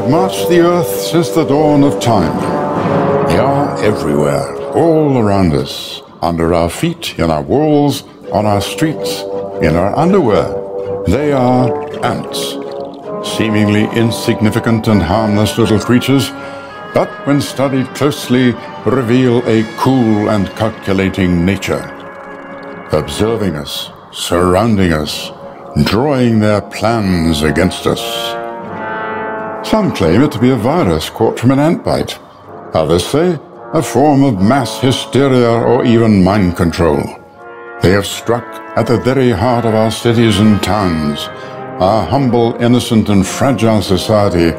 have marched the earth since the dawn of time. They are everywhere, all around us, under our feet, in our walls, on our streets, in our underwear. They are ants, seemingly insignificant and harmless little creatures, but when studied closely, reveal a cool and calculating nature, observing us, surrounding us, drawing their plans against us. Some claim it to be a virus caught from an ant bite. Others say a form of mass hysteria or even mind control. They have struck at the very heart of our cities and towns, our humble, innocent and fragile society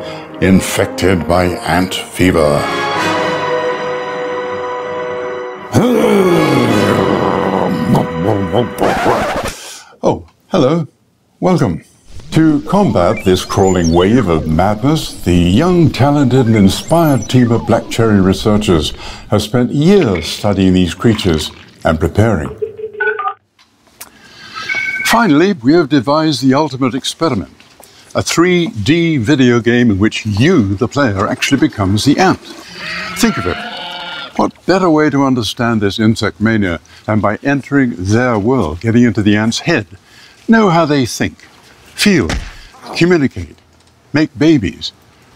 infected by ant fever. Oh, hello. Welcome. To combat this crawling wave of madness, the young, talented and inspired team of Black Cherry researchers have spent years studying these creatures and preparing. Finally, we have devised the ultimate experiment, a 3D video game in which you, the player, actually becomes the ant. Think of it. What better way to understand this insect mania than by entering their world, getting into the ant's head, know how they think, feel, communicate, make babies,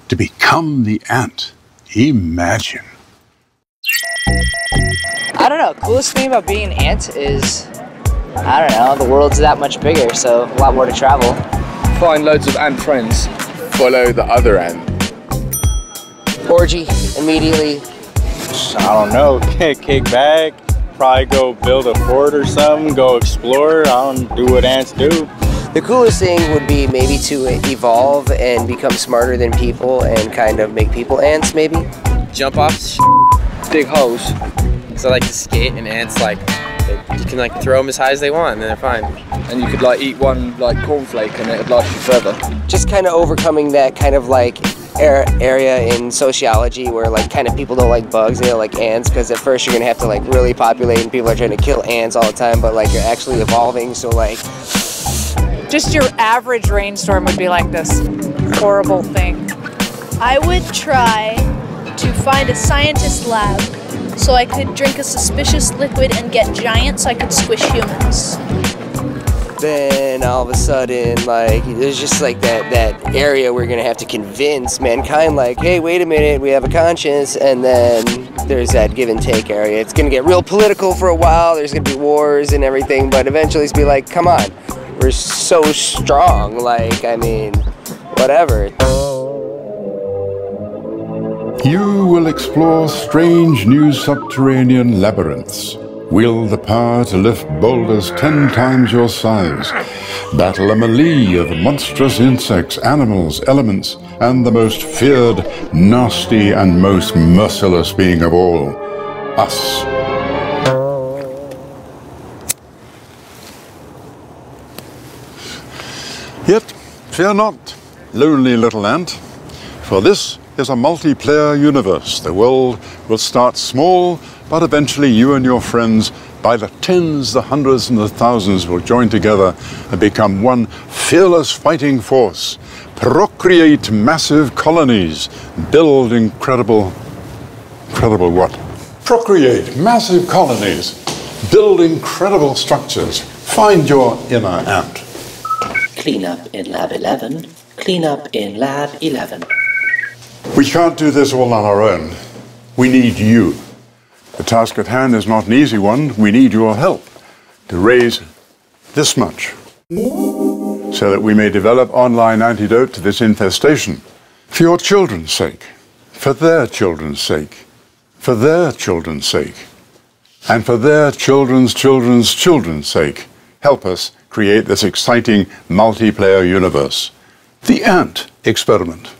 to become the ant. Imagine. I don't know, coolest thing about being an ant is, I don't know, the world's that much bigger, so a lot more to travel. Find loads of ant friends. Follow the other ant. Orgy, immediately. I don't know, kick back, probably go build a fort or something, go explore, I don't do what ants do. The coolest thing would be maybe to evolve and become smarter than people and kind of make people ants, maybe. Jump off, dig holes. So I like to skate, and ants you can throw them as high as they want, and then they're fine. And you could eat one cornflake, and it'd last you further. Just kind of overcoming that kind of area in sociology where kind of people don't like bugs, they don't like ants, because at first you're gonna have to really populate, and people are trying to kill ants all the time, but you're actually evolving, so just your average rainstorm would be like this horrible thing. I would try to find a scientist lab so I could drink a suspicious liquid and get giant so I could squish humans. Then all of a sudden, there's just that area where you're gonna have to convince mankind, hey, wait a minute, we have a conscience, and then there's that give and take area. It's gonna get real political for a while, there's gonna be wars and everything, but eventually it's gonna be come on, we're so strong, I mean, whatever. You will explore strange new subterranean labyrinths, wield the power to lift boulders 10 times your size, battle a melee of monstrous insects, animals, elements, and the most feared, nasty, and most merciless being of all, us. Yet, fear not, lonely little ant, for this is a multiplayer universe. The world will start small, but eventually you and your friends, by the tens, the hundreds, and the thousands, will join together and become one fearless fighting force, procreate massive colonies, build incredible what? Procreate massive colonies, build incredible structures, find your inner ant. Clean up in Lab 11. Clean up in Lab 11. We can't do this all on our own. We need you. The task at hand is not an easy one. We need your help to raise this much so that we may develop online antidote to this infestation. For your children's sake, for their children's sake, for their children's sake, and for their children's children's children's sake, help us create this exciting multiplayer universe. The Ant Experiment.